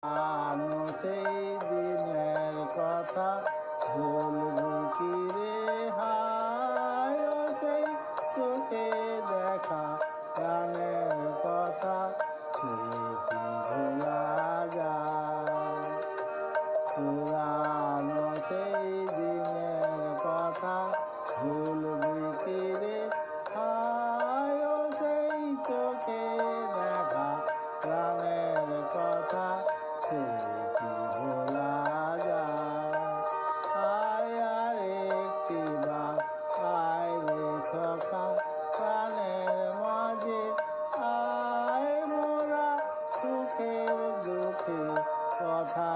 আনো সেই দিনের কথা ভুলবি কি রে হায় ও সেই চোখে দেখা গানের কথা সে কি ভোলা যায়। পুরানো সেই দিনের কথা ভুলবি কি রে হায় ও সেই চোখে দেখা গানের কথা সে কি ভোলা যায়। আয় আর একটি বার আয় রে সখা প্রাণের মাঝে আয় মোরা সুখের দুঃখে কথা